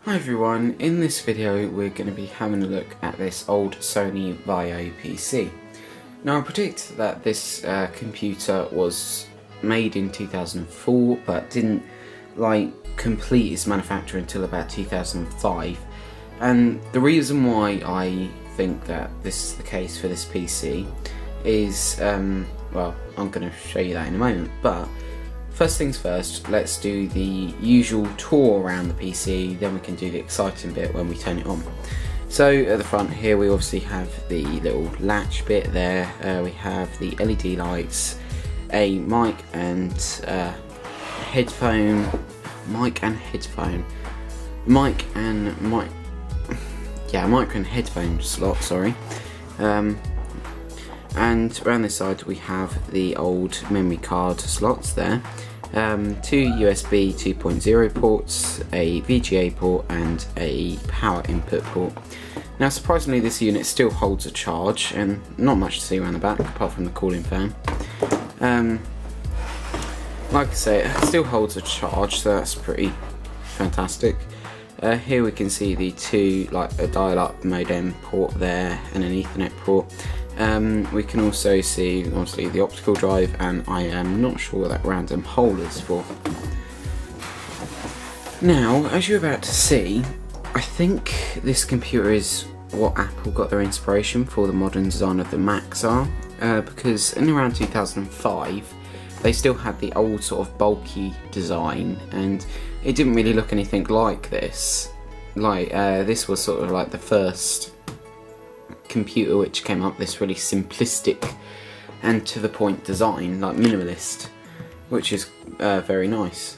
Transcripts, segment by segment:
Hi everyone, in this video we're going to be having a look at this old Sony Vaio PC. Now I predict that this computer was made in 2004 but didn't complete its manufacture until about 2005, and the reason why I think that this is the case for this PC is, well, I'm going to show you that in a moment, but first things first, let's do the usual tour around the PC, then we can do the exciting bit when we turn it on. So at the front here we obviously have the little latch bit there, we have the LED lights, a mic and headphone slot, sorry. And around this side we have the old memory card slots there, two USB 2.0 ports, a VGA port and a power input port. Now surprisingly this unit still holds a charge, and not much to see around the back apart from the cooling fan. Like I say, it still holds a charge, so that's pretty fantastic. Here we can see the two, a dial-up modem port there and an Ethernet port. We can also see obviously the optical drive, and I am not sure what that random hole is for. Now, as you're about to see, I think this computer is what Apple got their inspiration for the modern design of the Macs are, because in around 2005 they still had the old sort of bulky design, and it didn't really look anything like this. This was sort of like the first computer which came up this really simplistic and to the point design, like minimalist, which is very nice.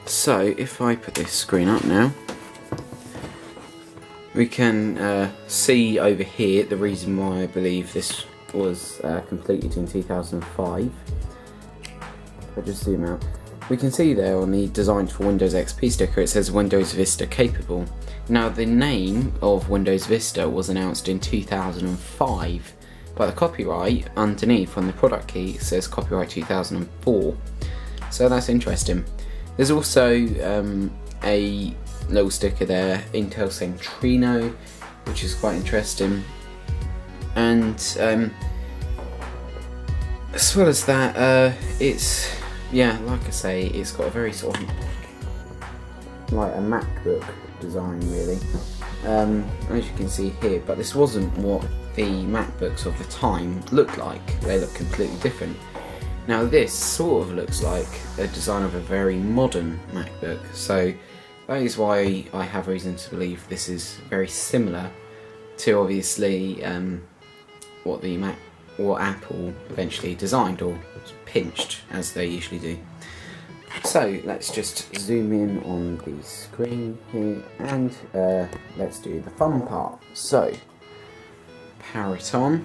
So if I put this screen up now, we can see over here the reason why I believe this was completed in 2005. If I just zoom out, we can see there on the Designed for Windows XP sticker it says Windows Vista capable. Now the name of Windows Vista was announced in 2005, but the copyright underneath on the product key says copyright 2004. So that's interesting. There's also a little sticker there, Intel Centrino, which is quite interesting. And as well as that, it's, yeah, like I say, it's got a very sort of like a MacBook design really, as you can see here, but this wasn't what the MacBooks of the time looked like. They look completely different. Now this sort of looks like a design of a very modern MacBook, so that is why I have reason to believe this is very similar to obviously what Apple eventually designed, or pinched as they usually do. So let's just zoom in on the screen here, and let's do the fun part. So power it on.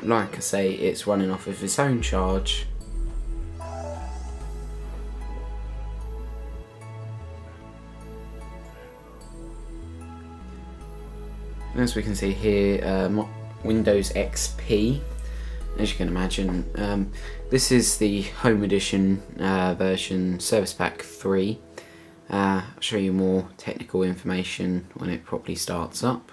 Like I say, it's running off of its own charge. As we can see here, Windows XP, as you can imagine. This is the Home Edition version, Service Pack 3. I'll show you more technical information when it properly starts up.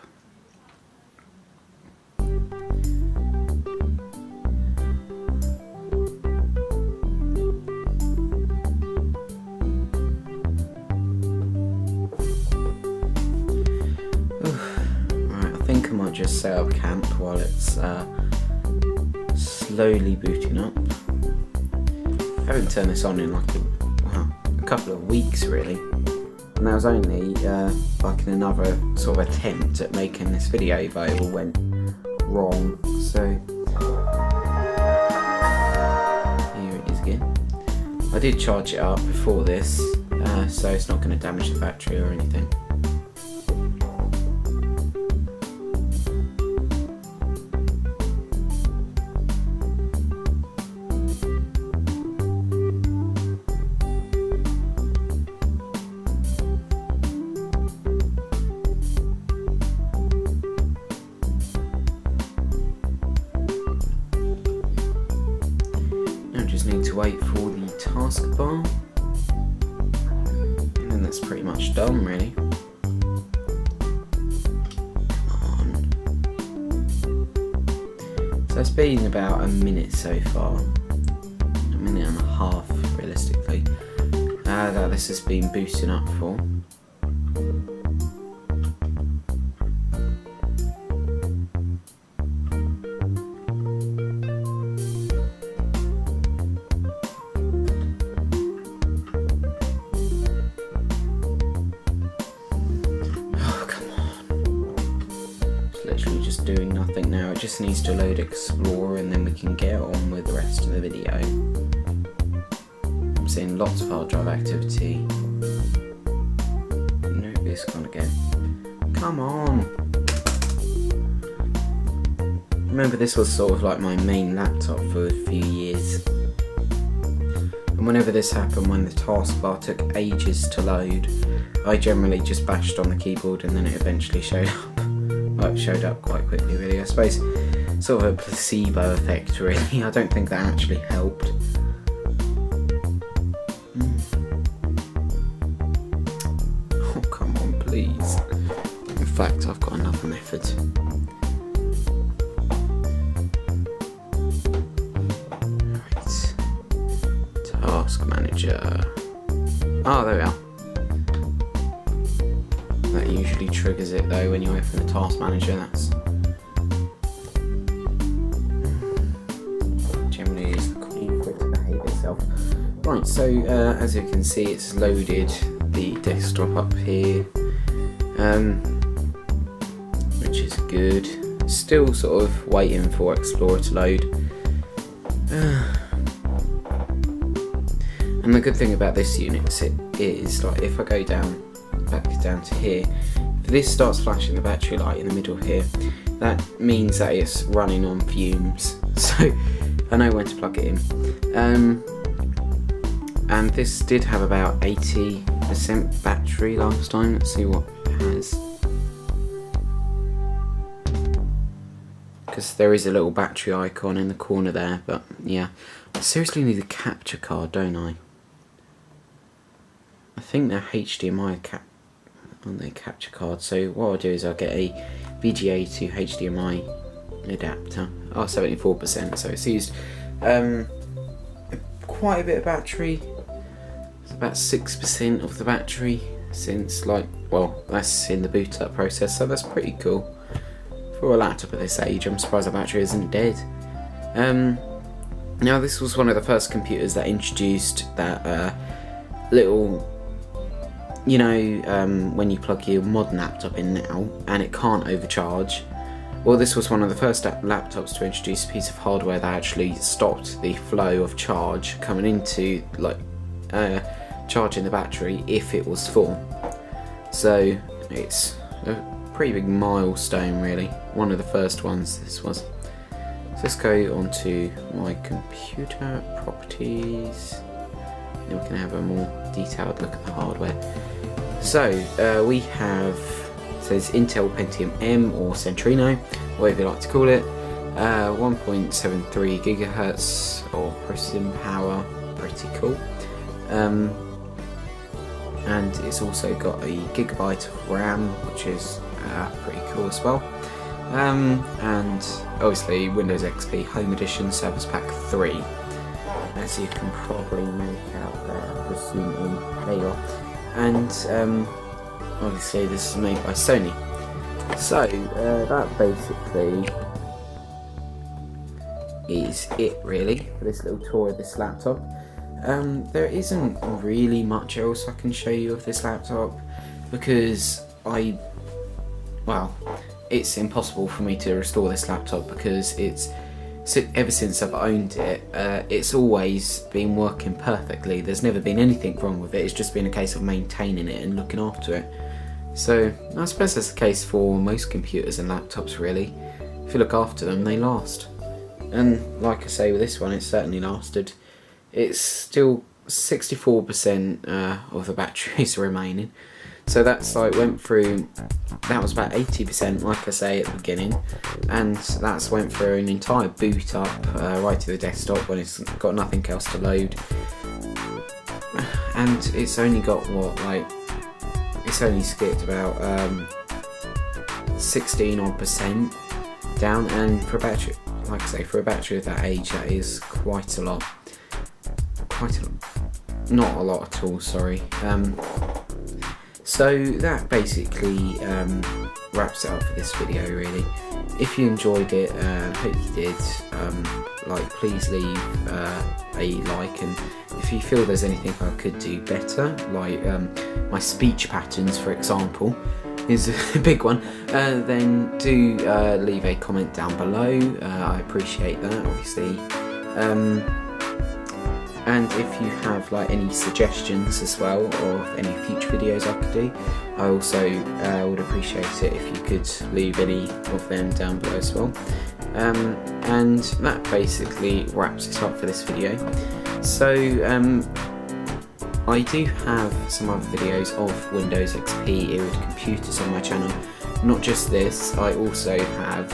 Right, I think I might just set up camp while it's slowly booting up. I haven't turned this on in a couple of weeks really, and that was only in another sort of attempt at making this video, but it all went wrong. So here it is again. I did charge it up before this, so it's not going to damage the battery or anything. Need to wait for the taskbar, and then the that's pretty much done really. So it's been about a minute so far, a minute and a half realistically, that this has been booting up for. Doing nothing now, it just needs to load Explorer and then we can get on with the rest of the video. I'm seeing lots of hard drive activity. No, this gone again. Come on! Remember, this was sort of like my main laptop for a few years. And whenever this happened, when the taskbar took ages to load, I generally just bashed on the keyboard and then it eventually showed up. Well, it showed up quite quickly really. I suppose sort of a placebo effect really. I don't think that actually helped. Oh, come on please. In fact, I've got another method. Right. Task Manager. Oh, there we are. That usually triggers it though when you open the Task Manager. That's generally is the cue for it to behave itself. Right, so as you can see, it's loaded the desktop up here, which is good. Still sort of waiting for Explorer to load. And the good thing about this unit is like if I go back down to here, if this starts flashing the battery light in the middle here, that means that it's running on fumes, so I know when to plug it in. And this did have about 80% battery last time. Let's see what it has, because there is a little battery icon in the corner there, but yeah, I seriously need a capture card, don't I? I think they're HDMI on their capture card, so what I'll do is I'll get a VGA to HDMI adapter. Oh, 74%, so it's used quite a bit of battery. It's about 6% of the battery since, like, well, that's in the boot up process, so that's pretty cool. For a laptop at this age, I'm surprised the battery isn't dead. Now, this was one of the first computers that introduced that little, you know, when you plug your modern laptop in now and it can't overcharge. Well, this was one of the first laptops to introduce a piece of hardware that actually stopped the flow of charge coming into, like, charging the battery if it was full. So it's a pretty big milestone really, one of the first ones this was. So let's go on to my computer properties. Then we can have a more detailed look at the hardware. So we have, it says Intel Pentium M or Centrino, whatever you like to call it, 1.73 gigahertz or processing power, pretty cool. And it's also got a gigabyte of RAM, which is pretty cool as well. And obviously Windows XP Home Edition Service Pack 3, as you can probably make out there, just zoom in, there you are. And obviously this is made by Sony. So that basically is it really for this little tour of this laptop. There isn't really much else I can show you of this laptop because it's impossible for me to restore this laptop because ever since I've owned it, it's always been working perfectly. There's never been anything wrong with it. It's just been a case of maintaining it and looking after it. So I suppose that's the case for most computers and laptops really. If you look after them, they last. And like I say, with this one, it certainly lasted. It's still 64% of the batteries remaining. So that's like went through, that was about 80% like I say at the beginning, and that's went through an entire boot up right to the desktop when it's got nothing else to load. And it's only got what, like it's only skipped about 16 odd percent down, and for a battery, like I say, for a battery of that age, that is quite a lot. Not a lot at all, sorry. So that basically wraps it up for this video, really. If you enjoyed it, hope you did, please leave a like, and if you feel there's anything I could do better, like my speech patterns, for example, is a big one, then do leave a comment down below. I appreciate that, obviously. And if you have any suggestions as well, or any future videos I could do, I also would appreciate it if you could leave any of them down below as well. And that basically wraps it up for this video. So I do have some other videos of Windows XP era computers on my channel. Not just this, I also have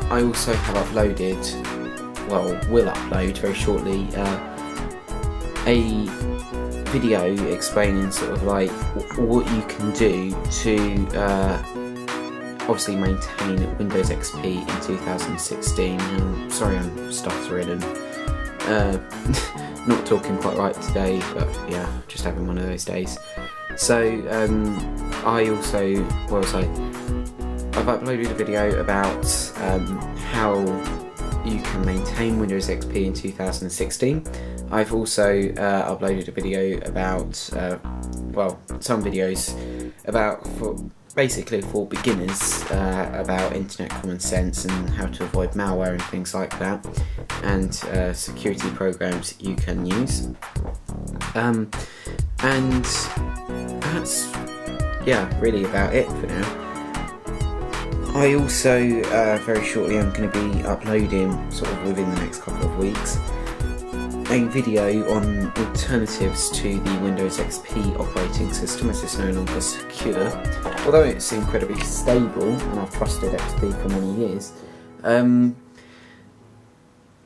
uploaded, will upload very shortly, a video explaining sort of what you can do to obviously maintain Windows XP in 2016. Sorry, I'm stuttering and not talking quite right today, but yeah, just having one of those days. So I've uploaded a video about how you can maintain Windows XP in 2016. I've also uploaded a video about, some videos about, basically for beginners, about internet common sense and how to avoid malware and things like that, and security programs you can use. And that's, really about it for now. I also, very shortly, I'm going to be uploading, sort of within the next couple of weeks, a video on alternatives to the Windows XP operating system, as it's no longer secure. Although it's incredibly stable, and I've trusted XP for many years,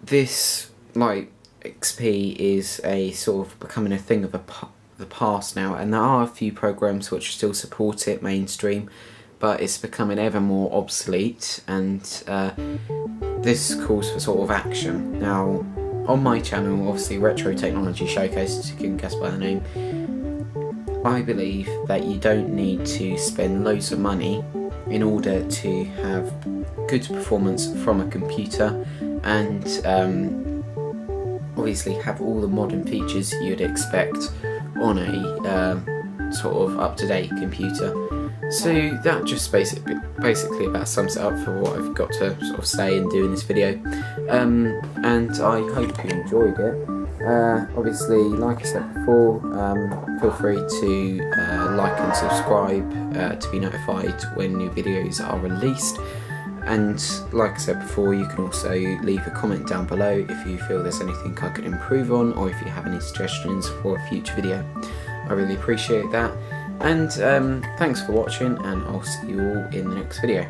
this, XP is a sort of becoming a thing of the past now, and there are a few programs which still support it mainstream, but it's becoming ever more obsolete, and this calls for sort of action. Now, on my channel, obviously Retro Technology Showcase, as you can guess by the name, I believe that you don't need to spend loads of money in order to have good performance from a computer, and obviously have all the modern features you'd expect on a sort of up-to-date computer. So that just basically about sums it up for what I've got to sort of say and do in this video, and I hope you enjoyed it. Obviously, like I said before, feel free to like and subscribe to be notified when new videos are released. And like I said before, you can also leave a comment down below if you feel there's anything I could improve on, or if you have any suggestions for a future video. I really appreciate that. And thanks for watching, and I'll see you all in the next video.